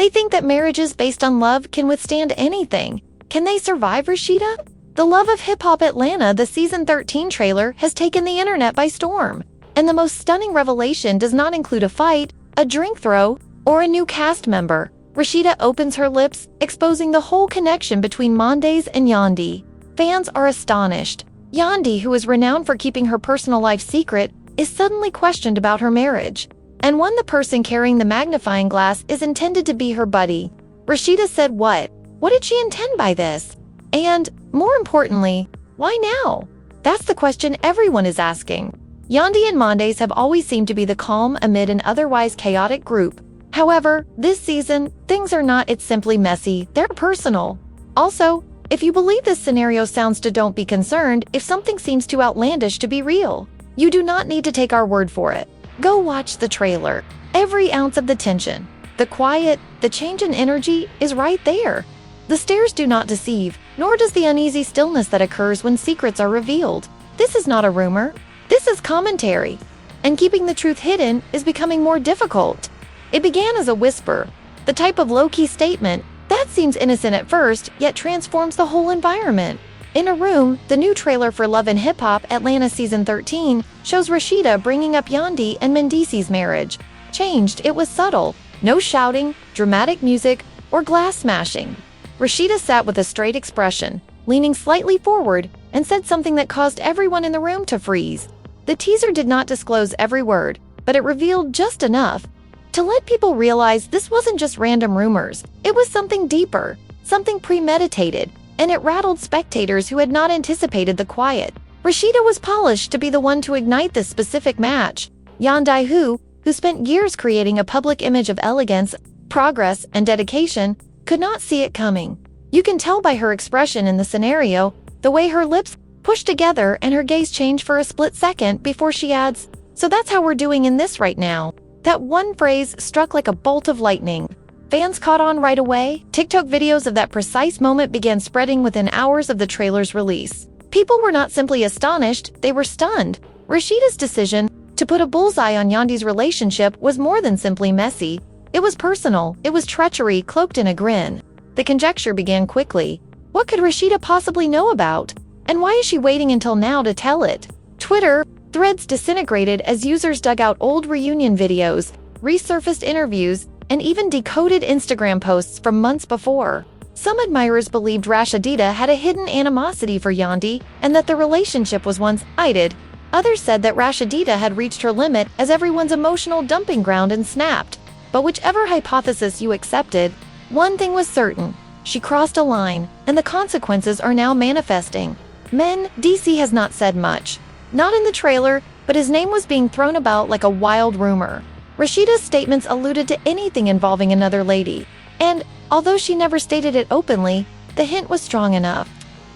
They think that marriages based on love can withstand anything. Can they survive, Rasheeda? The Love of Hip Hop Atlanta, the Season 13 trailer, has taken the internet by storm. And the most stunning revelation does not include a fight, a drink throw, or a new cast member. Rasheeda opens her lips, exposing the whole connection between Mendeecees and Yandy. Fans are astonished. Yandy, who is renowned for keeping her personal life secret, is suddenly questioned about her marriage. And when the person carrying the magnifying glass is intended to be her buddy. Rasheeda said what? What did she intend by this? And, more importantly, why now? That's the question everyone is asking. Yandy and Mendeecees have always seemed to be the calm amid an otherwise chaotic group. However, this season, things are not it's simply messy, they're personal. Also, if you believe this scenario sounds to don't be concerned if something seems too outlandish to be real. You do not need to take our word for it. Go watch the trailer. Every ounce of the tension, the quiet, the change in energy is right there. The stares do not deceive, nor does the uneasy stillness that occurs when secrets are revealed. This is not a rumor. This is commentary. And keeping the truth hidden is becoming more difficult. It began as a whisper, the type of low-key statement that seems innocent at first, yet transforms the whole environment. In a room, the new trailer for Love and Hip Hop Atlanta Season 13 shows Rasheeda bringing up Yandy and Mendeecees' marriage. Changed, it was subtle. No shouting, dramatic music, or glass smashing. Rasheeda sat with a straight expression, leaning slightly forward, and said something that caused everyone in the room to freeze. The teaser did not disclose every word, but it revealed just enough to let people realize this wasn't just random rumors. It was something deeper, something premeditated, and it rattled spectators who had not anticipated the quiet. Rasheeda was polished to be the one to ignite this specific match. Yandy, who spent years creating a public image of elegance, progress, and dedication, could not see it coming. You can tell by her expression in the scenario, the way her lips push together and her gaze change for a split second before she adds, "So that's how we're doing in this right now." That one phrase struck like a bolt of lightning. Fans caught on right away. TikTok videos of that precise moment began spreading within hours of the trailer's release. People were not simply astonished, they were stunned. Rasheeda's decision to put a bullseye on Yandy's relationship was more than simply messy. It was personal, it was treachery cloaked in a grin. The conjecture began quickly. What could Rasheeda possibly know about? And why is she waiting until now to tell it? Twitter threads disintegrated as users dug out old reunion videos, resurfaced interviews, and even decoded Instagram posts from months before. Some admirers believed Rasheeda had a hidden animosity for Yandy and that the relationship was one-sided. Others said that Rasheeda had reached her limit as everyone's emotional dumping ground and snapped. But whichever hypothesis you accepted, one thing was certain. She crossed a line, and the consequences are now manifesting. Mendeecees has not said much. Not in the trailer, but his name was being thrown about like a wild rumor. Rasheeda's statements alluded to anything involving another lady. And, although she never stated it openly, the hint was strong enough.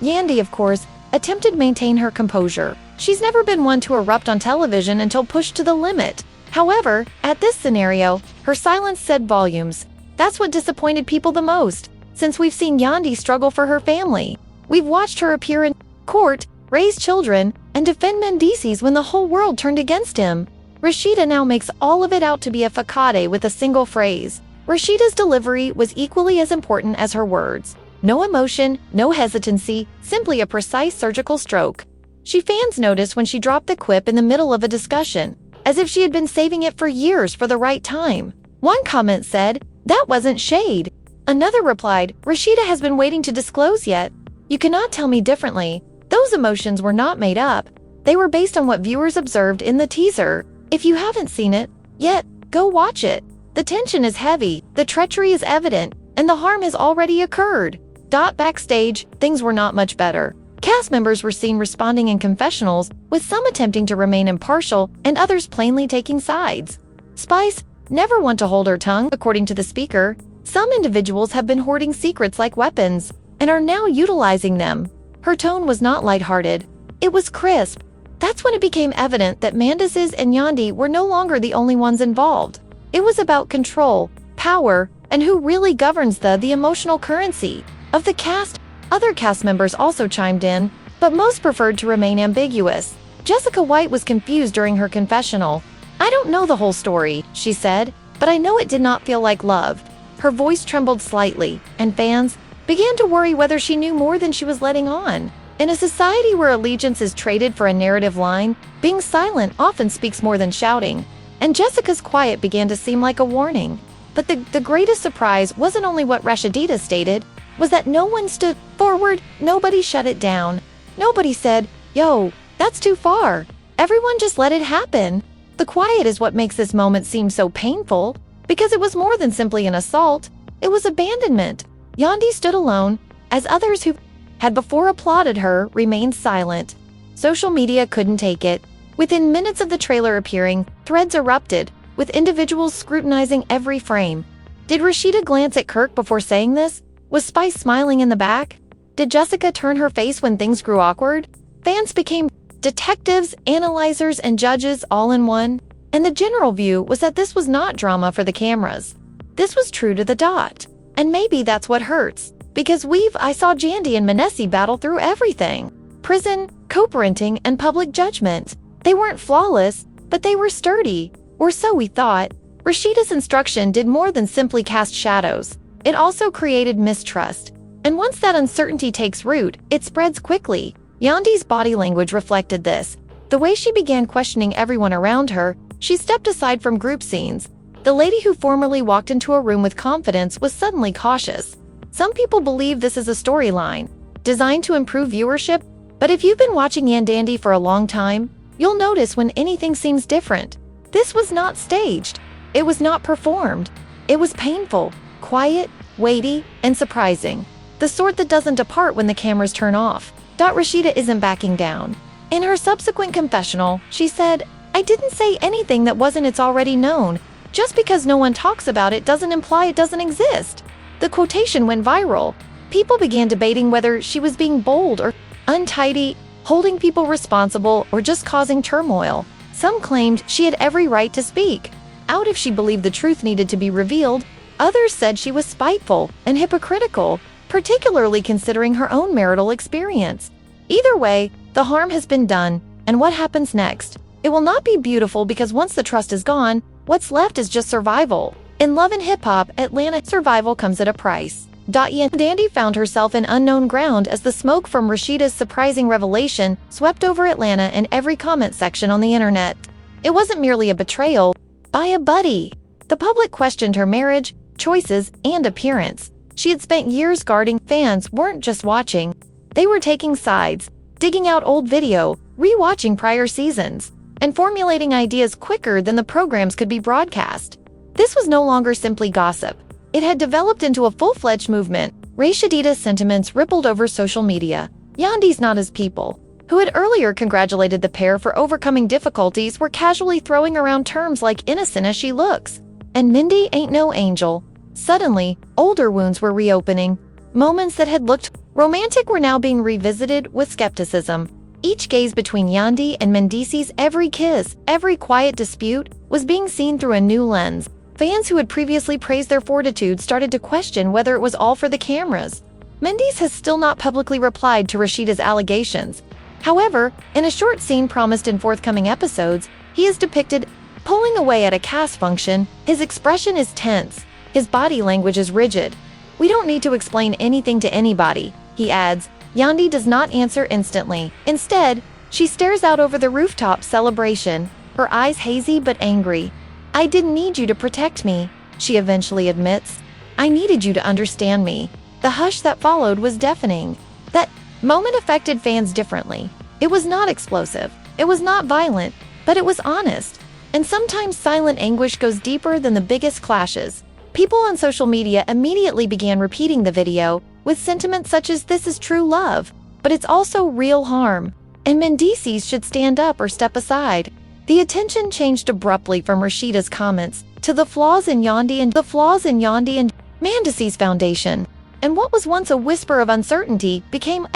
Yandy, of course, attempted to maintain her composure. She's never been one to erupt on television until pushed to the limit. However, at this scenario, her silence said volumes. That's what disappointed people the most, since we've seen Yandy struggle for her family. We've watched her appear in court, raise children, and defend Mendeecees when the whole world turned against him. Rasheeda now makes all of it out to be a facade with a single phrase. Rasheeda's delivery was equally as important as her words. No emotion, no hesitancy, simply a precise surgical stroke. Fans noticed when she dropped the quip in the middle of a discussion, as if she had been saving it for years for the right time. One comment said, "That wasn't shade." Another replied, "Rasheeda has been waiting to disclose yet. You cannot tell me differently." Those emotions were not made up. They were based on what viewers observed in the teaser. If you haven't seen it yet, go watch it. The tension is heavy, the treachery is evident, and the harm has already occurred. Backstage, things were not much better. Cast members were seen responding in confessionals, with some attempting to remain impartial and others plainly taking sides. Spice, never one to hold her tongue, according to the speaker. Some individuals have been hoarding secrets like weapons and are now utilizing them. Her tone was not lighthearted. It was crisp. That's when it became evident that Mendeecees and Yandy were no longer the only ones involved. It was about control, power, and who really governs the emotional currency. Of the cast, other cast members also chimed in, but most preferred to remain ambiguous. Jessica White was confused during her confessional. "I don't know the whole story," she said, "but I know it did not feel like love." Her voice trembled slightly, and fans began to worry whether she knew more than she was letting on. In a society where allegiance is traded for a narrative line, being silent often speaks more than shouting, and Jessica's quiet began to seem like a warning. But the greatest surprise wasn't only what Rasheeda stated, was that no one stood forward, nobody shut it down. Nobody said, "Yo, that's too far." Everyone just let it happen. The quiet is what makes this moment seem so painful, because it was more than simply an assault. It was abandonment. Yandy stood alone, as others who had before applauded her remained silent. Social media couldn't take it. Within minutes of the trailer appearing, threads erupted, with individuals scrutinizing every frame. Did Rasheeda glance at Kirk before saying this? Was Spice smiling in the back? Did Jessica turn her face when things grew awkward? Fans became detectives, analyzers, and judges all in one. And the general view was that this was not drama for the cameras. This was true to the dot. And maybe that's what hurts. Because I saw Yandy and Mendeecees battle through everything. Prison, co-parenting, and public judgment. They weren't flawless, but they were sturdy. Or so we thought. Rasheeda's instruction did more than simply cast shadows. It also created mistrust. And once that uncertainty takes root, it spreads quickly. Yandy's body language reflected this. The way she began questioning everyone around her, she stepped aside from group scenes. The lady who formerly walked into a room with confidence was suddenly cautious. Some people believe this is a storyline, designed to improve viewership, but if you've been watching Yandy for a long time, you'll notice when anything seems different. This was not staged. It was not performed. It was painful, quiet, weighty, and surprising. The sort that doesn't depart when the cameras turn off. Rasheeda isn't backing down. In her subsequent confessional, she said, "I didn't say anything that wasn't it's already known. Just because no one talks about it doesn't imply it doesn't exist." The quotation went viral. People began debating whether she was being bold or untidy, holding people responsible, or just causing turmoil. Some claimed she had every right to speak out if she believed the truth needed to be revealed. Others said she was spiteful and hypocritical, particularly considering her own marital experience. Either way, the harm has been done, and what happens next? It will not be beautiful because once the trust is gone, what's left is just survival. In Love and Hip Hop, Atlanta, survival comes at a price. Yandy found herself in unknown ground as the smoke from Rasheeda's surprising revelation swept over Atlanta and every comment section on the internet. It wasn't merely a betrayal by a buddy. The public questioned her marriage, choices, and appearance. She had spent years guarding. Fans weren't just watching. They were taking sides, digging out old video, re-watching prior seasons, and formulating ideas quicker than the programs could be broadcast. This was no longer simply gossip. It had developed into a full-fledged movement. Rasheeda's sentiments rippled over social media. Yandy's not as people, who had earlier congratulated the pair for overcoming difficulties, were casually throwing around terms like innocent as she looks. And Mindy ain't no angel. Suddenly, older wounds were reopening. Moments that had looked romantic were now being revisited with skepticism. Each gaze between Yandy and Mendeecees, every kiss, every quiet dispute, was being seen through a new lens. Fans who had previously praised their fortitude started to question whether it was all for the cameras. Mendeecees has still not publicly replied to Rasheeda's allegations. However, in a short scene promised in forthcoming episodes, he is depicted pulling away at a cast function. His expression is tense. His body language is rigid. "We don't need to explain anything to anybody," he adds. Yandy does not answer instantly. Instead, she stares out over the rooftop celebration, her eyes hazy but angry. "I didn't need you to protect me," she eventually admits. "I needed you to understand me." The hush that followed was deafening. That moment affected fans differently. It was not explosive. It was not violent, but it was honest. And sometimes silent anguish goes deeper than the biggest clashes. People on social media immediately began repeating the video, with sentiments such as "this is true love, but it's also real harm," and Mendeecees should stand up or step aside. The attention changed abruptly from Rasheeda's comments to the flaws in Yandy and Mendeecees' foundation. And what was once a whisper of uncertainty became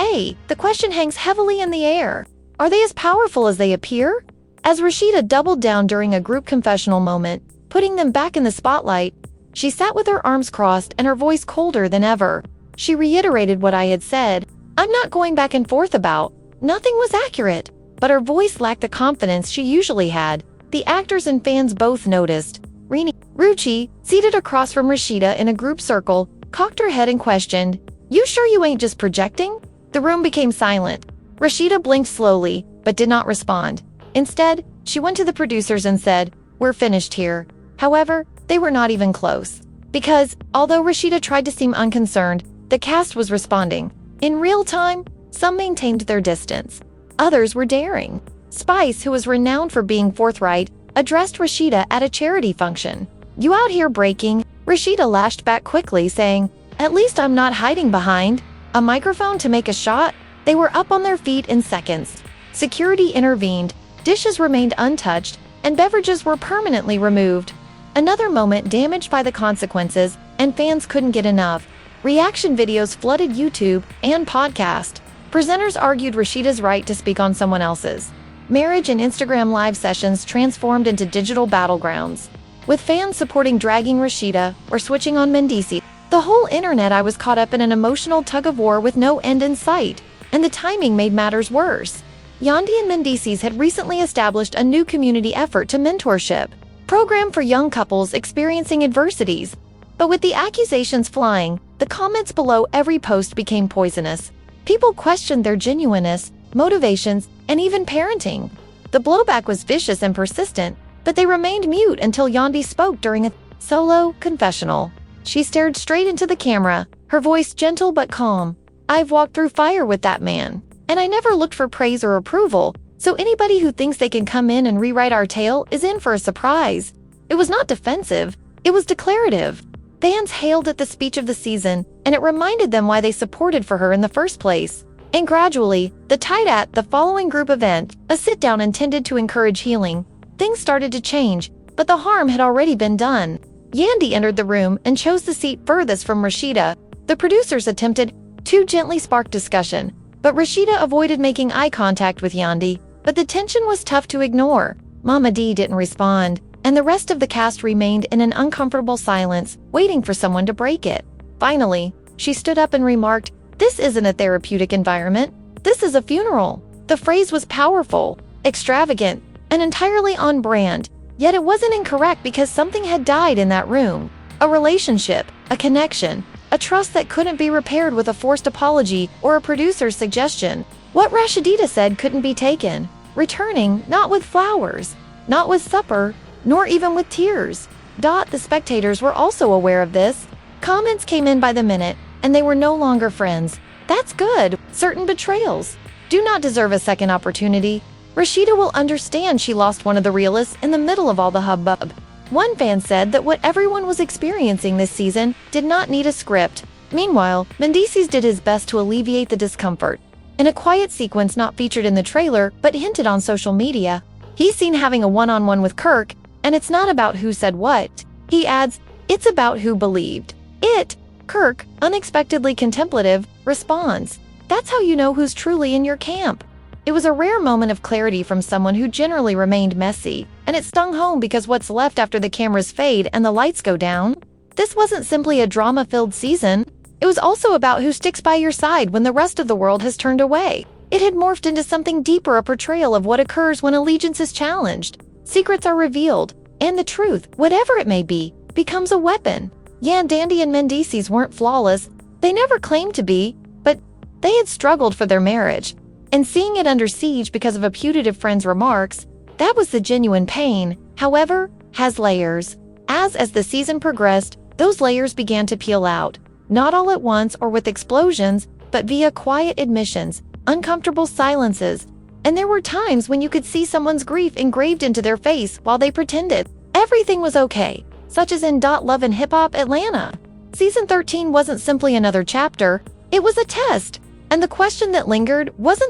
the question hangs heavily in the air. Are they as powerful as they appear? As Rasheeda doubled down during a group confessional moment, putting them back in the spotlight, she sat with her arms crossed and her voice colder than ever. She reiterated what I had said. "I'm not going back and forth about." Nothing was accurate, but her voice lacked the confidence she usually had. The actors and fans both noticed. Ruchi, seated across from Rasheeda in a group circle, cocked her head and questioned, "You sure you ain't just projecting?" The room became silent. Rasheeda blinked slowly, but did not respond. Instead, she went to the producers and said, "We're finished here." However, they were not even close. Because, although Rasheeda tried to seem unconcerned, the cast was responding. In real time, some maintained their distance. Others were daring. Spice, who was renowned for being forthright, addressed Rasheeda at a charity function. "You out here breaking?" Rasheeda lashed back quickly, saying, "At least I'm not hiding behind a microphone to make a shot." They were up on their feet in seconds. Security intervened, dishes remained untouched, and beverages were permanently removed. Another moment damaged by the consequences, and fans couldn't get enough. Reaction videos flooded YouTube and podcast. Presenters argued Rasheeda's right to speak on someone else's. Marriage and Instagram live sessions transformed into digital battlegrounds, with fans supporting dragging Rasheeda or switching on Mendeecees. The whole internet I was caught up in an emotional tug-of-war with no end in sight, and the timing made matters worse. Yandy and Mendeecees had recently established a new community effort to mentorship program for young couples experiencing adversities. But with the accusations flying, the comments below every post became poisonous. People questioned their genuineness, motivations, and even parenting. The blowback was vicious and persistent, but they remained mute until Yandy spoke during a solo confessional. She stared straight into the camera, her voice gentle but calm. "I've walked through fire with that man, and I never looked for praise or approval, so anybody who thinks they can come in and rewrite our tale is in for a surprise." It was not defensive, it was declarative. Fans hailed it the speech of the season, and it reminded them why they supported for her in the first place. And gradually, the tide at the following group event, a sit-down intended to encourage healing, things started to change, but the harm had already been done. Yandy entered the room and chose the seat furthest from Rasheeda. The producers attempted to gently spark discussion, but Rasheeda avoided making eye contact with Yandy. But the tension was tough to ignore. Mama D didn't respond, and the rest of the cast remained in an uncomfortable silence, waiting for someone to break it. Finally, she stood up and remarked, "This isn't a therapeutic environment. This is a funeral." The phrase was powerful, extravagant, and entirely on brand, yet it wasn't incorrect because something had died in that room. A relationship, a connection, a trust that couldn't be repaired with a forced apology or a producer's suggestion. What Rasheeda said couldn't be taken, returning not with flowers, not with supper, nor even with tears. The spectators were also aware of this. Comments came in by the minute, and they were no longer friends. "That's good. Certain betrayals do not deserve a second opportunity." Rasheeda will understand she lost one of the realists in the middle of all the hubbub. One fan said that what everyone was experiencing this season did not need a script. Meanwhile, Mendeecees did his best to alleviate the discomfort. In a quiet sequence not featured in the trailer but hinted on social media, he's seen having a one-on-one with Kirk, and it's not about who said what. He adds, "It's about who believed it." Kirk, unexpectedly contemplative, responds, "That's how you know who's truly in your camp." It was a rare moment of clarity from someone who generally remained messy, and it stung home because what's left after the cameras fade and the lights go down? This wasn't simply a drama-filled season. It was also about who sticks by your side when the rest of the world has turned away. It had morphed into something deeper, a portrayal of what occurs when allegiance is challenged. Secrets are revealed, and the truth, whatever it may be, becomes a weapon. Yandy and Mendeecees weren't flawless. They never claimed to be, but they had struggled for their marriage. And seeing it under siege because of a putative friend's remarks, that was the genuine pain, however, has layers. As the season progressed, those layers began to peel out. Not all at once or with explosions, but via quiet admissions, uncomfortable silences. And there were times when you could see someone's grief engraved into their face while they pretended everything was okay, such as in Love and Hip Hop Atlanta. Season 13 wasn't simply another chapter, it was a test. And the question that lingered was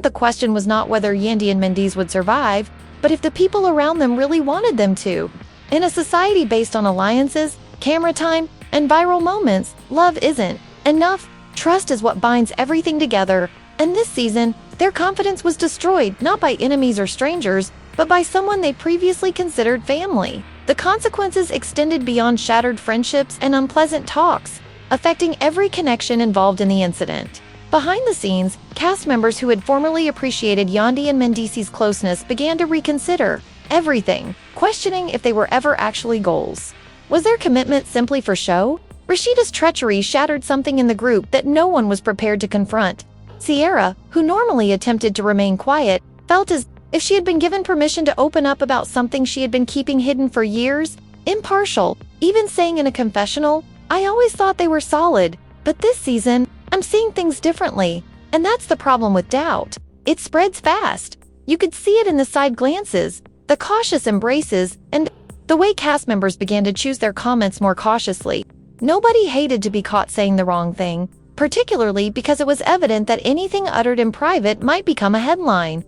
not whether Yandy and Mendeecees would survive, but if the people around them really wanted them to. In a society based on alliances, camera time, and viral moments, love isn't enough. Trust is what binds everything together. And this season, their confidence was destroyed not by enemies or strangers, but by someone they previously considered family. The consequences extended beyond shattered friendships and unpleasant talks, affecting every connection involved in the incident. Behind the scenes, cast members who had formerly appreciated Yandy and Mendeecees' closeness began to reconsider everything, questioning if they were ever actually goals. Was their commitment simply for show? Rasheeda's treachery shattered something in the group that no one was prepared to confront. Sierra, who normally attempted to remain quiet, felt as if she had been given permission to open up about something she had been keeping hidden for years. Impartial, even saying in a confessional, "I always thought they were solid, but this season, I'm seeing things differently." And that's the problem with doubt. It spreads fast. You could see it in the side glances, the cautious embraces, and the way cast members began to choose their comments more cautiously. Nobody hated to be caught saying the wrong thing, particularly because it was evident that anything uttered in private might become a headline.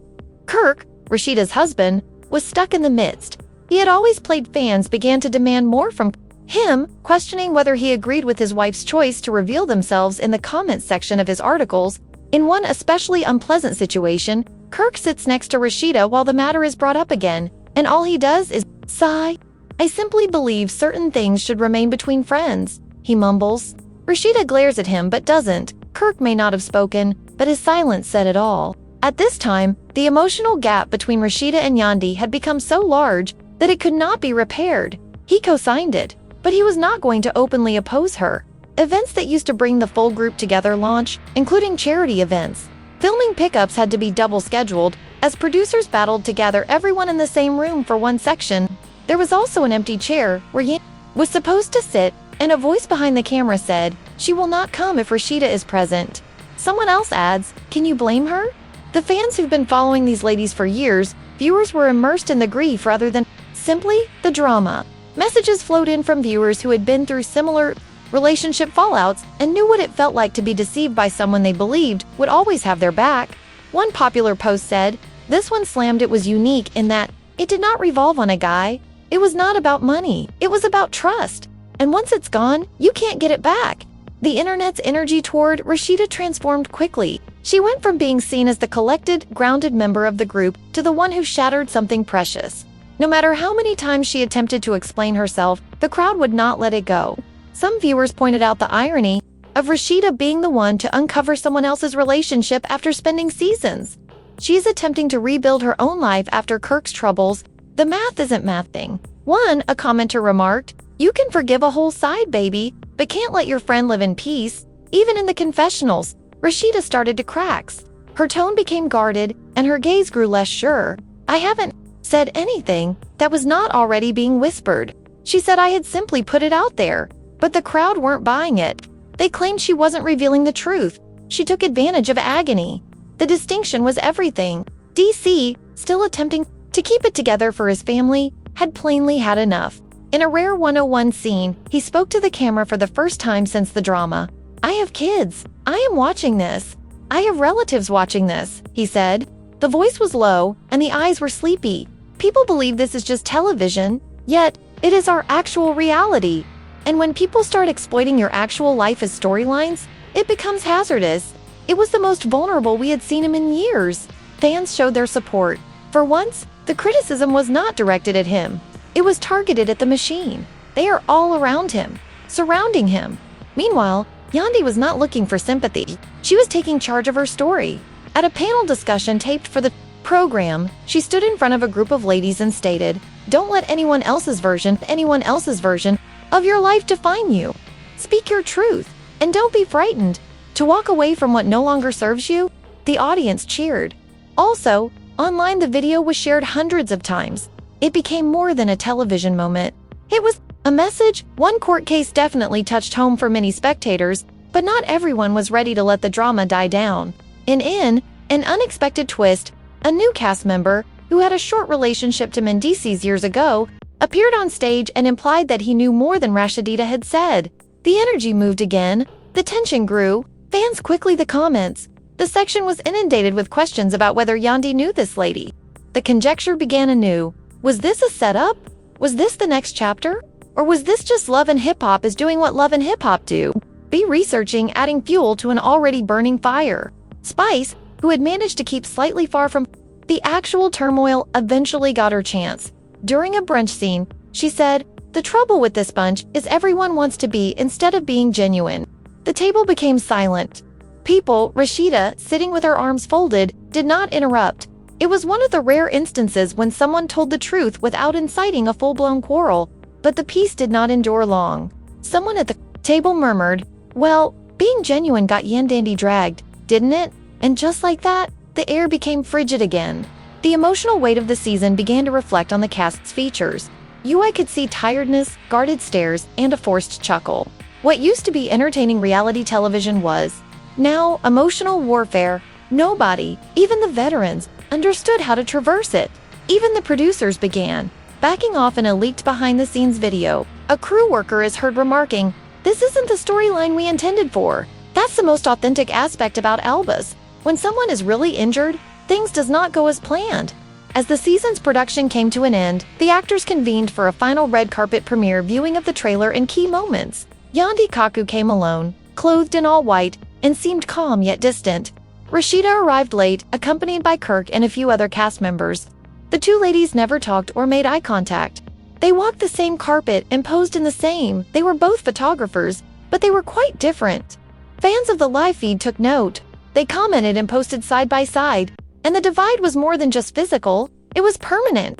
Kirk, Rasheeda's husband, was stuck in the midst. He had always played fans began to demand more from him, questioning whether he agreed with his wife's choice to reveal themselves in the comments section of his articles. In one especially unpleasant situation, Kirk sits next to Rasheeda while the matter is brought up again, and all he does is sigh. "I simply believe certain things should remain between friends," he mumbles. Rasheeda glares at him but doesn't. Kirk may not have spoken, but his silence said it all. At this time, the emotional gap between Rasheeda and Yandy had become so large that it could not be repaired. He co-signed it, but he was not going to openly oppose her. Events that used to bring the full group together launch, including charity events. Filming pickups had to be double scheduled, as producers battled to gather everyone in the same room for one section. There was also an empty chair where Yandy was supposed to sit, and a voice behind the camera said, "She will not come if Rasheeda is present." Someone else adds, "Can you blame her?" The fans who've been following these ladies for years, viewers were immersed in the grief rather than simply the drama. Messages flowed in from viewers who had been through similar relationship fallouts and knew what it felt like to be deceived by someone they believed would always have their back. One popular post said, "This one slammed it was unique in that it did not revolve on a guy. It was not about money. It was about trust. And once it's gone, you can't get it back." The internet's energy toward Rasheeda transformed quickly. She went from being seen as the collected, grounded member of the group to the one who shattered something precious. No matter how many times she attempted to explain herself, the crowd would not let it go. Some viewers pointed out the irony of Rasheeda being the one to uncover someone else's relationship after spending seasons. She is attempting to rebuild her own life after Kirk's troubles. The math isn't mathing. A commenter remarked, "You can forgive a whole side baby, but can't let your friend live in peace." Even in the confessionals, Rasheeda started to cracks. Her tone became guarded, and her gaze grew less sure. "I haven't said anything that was not already being whispered." She said, "I had simply put it out there." But the crowd weren't buying it. They claimed she wasn't revealing the truth. She took advantage of agony. The distinction was everything. DC, still attempting to keep it together for his family, had plainly had enough. In a rare 101 scene, he spoke to the camera for the first time since the drama. "I have kids. I am watching this. I have relatives watching this," he said. The voice was low, and the eyes were sleepy. People believe this is just television, yet it is our actual reality. And when people start exploiting your actual life as storylines, it becomes hazardous. It was the most vulnerable we had seen him in years. Fans showed their support. For once, the criticism was not directed at him. It was targeted at the machine. They are all around him, surrounding him. Meanwhile, Yandy was not looking for sympathy. She was taking charge of her story. At a panel discussion taped for the program, she stood in front of a group of ladies and stated, "Don't let anyone else's version of your life define you. Speak your truth, and don't be frightened to walk away from what no longer serves you." The audience cheered. Also, online the video was shared hundreds of times. It became more than a television moment. It was a message. One court case definitely touched home for many spectators, but not everyone was ready to let the drama die down. In an unexpected twist, a new cast member, who had a short relationship to Mendeecees years ago, appeared on stage and implied that he knew more than Rasheeda had said. The energy moved again. The tension grew. Fans quickly the comments. The section was inundated with questions about whether Yandy knew this lady. The conjecture began anew. Was this a setup? Was this the next chapter? Or was this just Love and Hip Hop is doing what Love and Hip Hop do? Be researching, adding fuel to an already burning fire. Spice, who had managed to keep slightly far from the actual turmoil, eventually got her chance. During a brunch scene, she said, "The trouble with this bunch is everyone wants to be instead of being genuine." The table became silent. People, Rasheeda, sitting with her arms folded, did not interrupt. It was one of the rare instances when someone told the truth without inciting a full-blown quarrel. But the peace did not endure long. Someone at the table murmured, "Well, being genuine got Yandy dragged, didn't it?" And just like that, the air became frigid again. The emotional weight of the season began to reflect on the cast's features. I could see tiredness, guarded stares, and a forced chuckle. What used to be entertaining reality television was now emotional warfare. Nobody, even the veterans, understood how to traverse it. Even the producers began backing off in a leaked behind-the-scenes video. A crew worker is heard remarking, "This isn't the storyline we intended for." That's the most authentic aspect about Albus. When someone is really injured, things does not go as planned. As the season's production came to an end, the actors convened for a final red carpet premiere viewing of the trailer and key moments. Yandy came alone, clothed in all white, and seemed calm yet distant. Rasheeda arrived late, accompanied by Kirk and a few other cast members. The two ladies never talked or made eye contact. They walked the same carpet and posed in the same. They were both photographers, but they were quite different. Fans of the live feed took note. They commented and posted side by side. And the divide was more than just physical, it was permanent.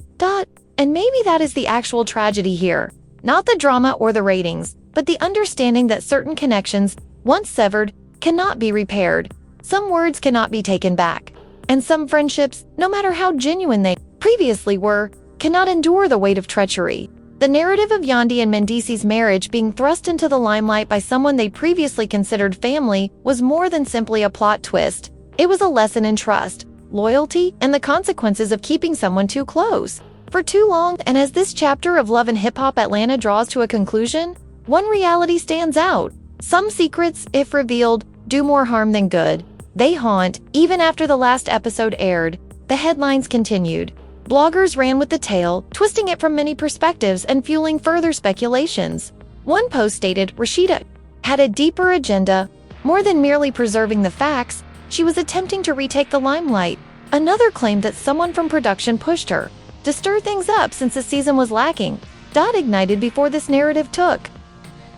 And maybe that is the actual tragedy here. Not the drama or the ratings, but the understanding that certain connections, once severed, cannot be repaired. Some words cannot be taken back. And some friendships, no matter how genuine they previously were, cannot endure the weight of treachery. The narrative of Yandy and Mendeecees' marriage being thrust into the limelight by someone they previously considered family was more than simply a plot twist. It was a lesson in trust, loyalty, and the consequences of keeping someone too close for too long. And as this chapter of Love and Hip Hop Atlanta draws to a conclusion, one reality stands out. Some secrets, if revealed, do more harm than good. They haunt, even after the last episode aired. The headlines continued. Bloggers ran with the tale, twisting it from many perspectives and fueling further speculations. One post stated Rasheeda had a deeper agenda. More than merely preserving the facts, she was attempting to retake the limelight. Another claimed that someone from production pushed her to stir things up since the season was lacking. Ignited before this narrative took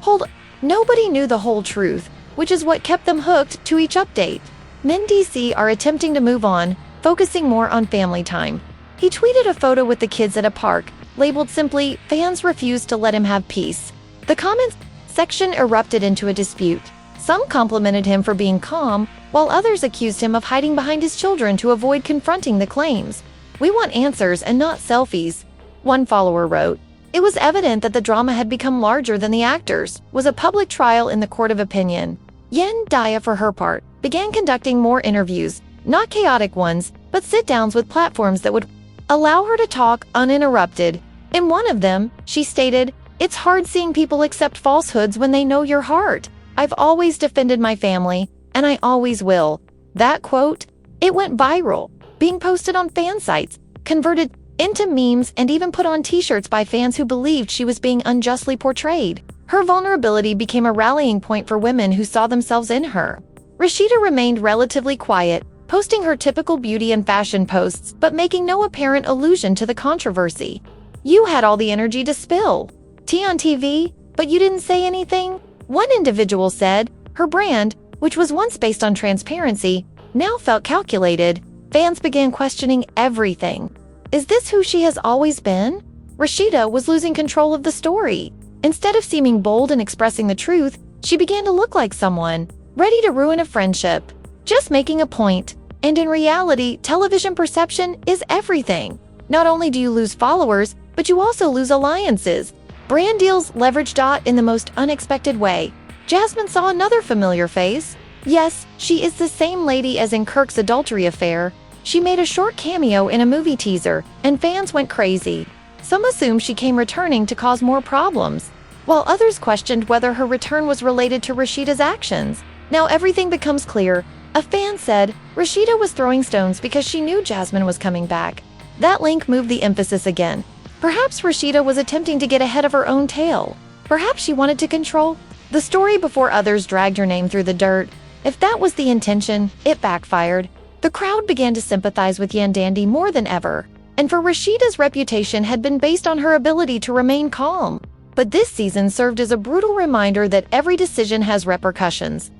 hold. Nobody knew the whole truth, which is what kept them hooked to each update. Mendeecees are attempting to move on, focusing more on family time. He tweeted a photo with the kids at a park, labeled simply, "Fans refuse to let him have peace." The comments section erupted into a dispute. Some complimented him for being calm, while others accused him of hiding behind his children to avoid confronting the claims. "We want answers and not selfies," one follower wrote. It was evident that the drama had become larger than the actors, was a public trial in the court of opinion. Yandy, for her part, began conducting more interviews, not chaotic ones, but sit-downs with platforms that would allow her to talk uninterrupted. In one of them, she stated, "It's hard seeing people accept falsehoods when they know your heart. I've always defended my family, and I always will." That quote, it went viral, being posted on fan sites, converted into memes, and even put on t-shirts by fans who believed she was being unjustly portrayed. Her vulnerability became a rallying point for women who saw themselves in her. Rasheeda remained relatively quiet, posting her typical beauty and fashion posts, but making no apparent allusion to the controversy. "You had all the energy to spill tea on TV, but you didn't say anything," one individual said. Her brand, which was once based on transparency, now felt calculated. Fans began questioning everything. Is this who she has always been? Rasheeda was losing control of the story. Instead of seeming bold and expressing the truth, she began to look like someone ready to ruin a friendship, just making a point. And in reality, television perception is everything. Not only do you lose followers, but you also lose alliances. Brand deals leverage in the most unexpected way. Jasmine saw another familiar face. Yes, she is the same lady as in Kirk's adultery affair. She made a short cameo in a movie teaser, and fans went crazy. Some assumed she came returning to cause more problems, while others questioned whether her return was related to Rasheeda's actions. Now everything becomes clear. A fan said Rasheeda was throwing stones because she knew Jasmine was coming back. That link moved the emphasis again. Perhaps Rasheeda was attempting to get ahead of her own tail. Perhaps she wanted to control the story before others dragged her name through the dirt. If that was the intention, it backfired. The crowd began to sympathize with Yandy more than ever, and for Rasheeda's reputation had been based on her ability to remain calm. But this season served as a brutal reminder that every decision has repercussions.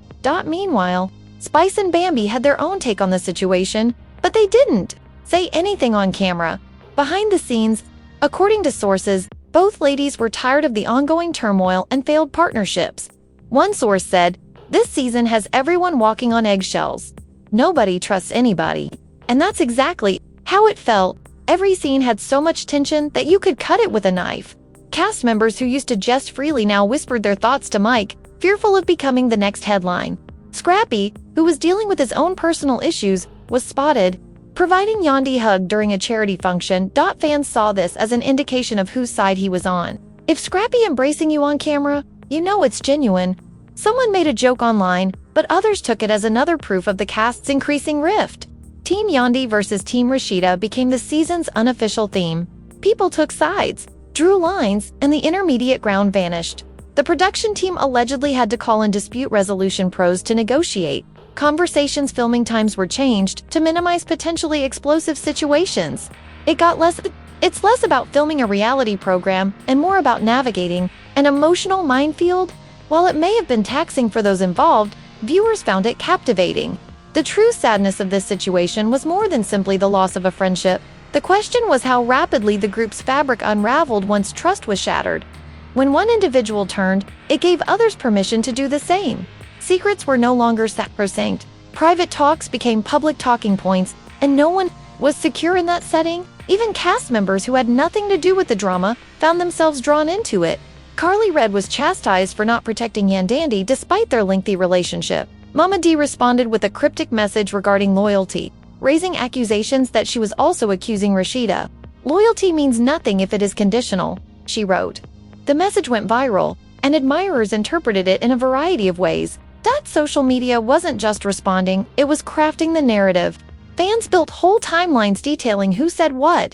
Meanwhile, Spice and Bambi had their own take on the situation, but they didn't say anything on camera. Behind the scenes, according to sources, Both ladies were tired of the ongoing turmoil and failed partnerships. One source said, "This season has everyone walking on eggshells. Nobody trusts anybody." And that's exactly how it felt. Every scene had so much tension that you could cut it with a knife. Cast members who used to jest freely now whispered their thoughts to Mike, fearful of becoming the next headline. Scrappy, who was dealing with his own personal issues, was spotted providing Yandy a hug during a charity function. Fans saw this as an indication of whose side he was on. If Scrappy embracing you on camera, you know it's genuine. Someone made a joke online, but others took it as another proof of the cast's increasing rift. Team Yandy versus Team Rasheeda became the season's unofficial theme. People took sides, drew lines, and the intermediate ground vanished. The production team allegedly had to call in dispute resolution pros to negotiate. Conversations filming times were changed to minimize potentially explosive situations. It's less about filming a reality program and more about navigating an emotional minefield. While it may have been taxing for those involved, viewers found it captivating. The true sadness of this situation was more than simply the loss of a friendship. The question was how rapidly the group's fabric unraveled once trust was shattered. When one individual turned, it gave others permission to do the same. Secrets were no longer sacrosanct. Private talks became public talking points, and no one was secure in that setting. Even cast members who had nothing to do with the drama found themselves drawn into it. Karlie was chastised for not protecting Yandy despite their lengthy relationship. Mama D responded with a cryptic message regarding loyalty, raising accusations that she was also accusing Rasheeda. "Loyalty means nothing if it is conditional," she wrote. The message went viral, and admirers interpreted it in a variety of ways. Social media wasn't just responding, it was crafting the narrative. Fans built whole timelines detailing who said what,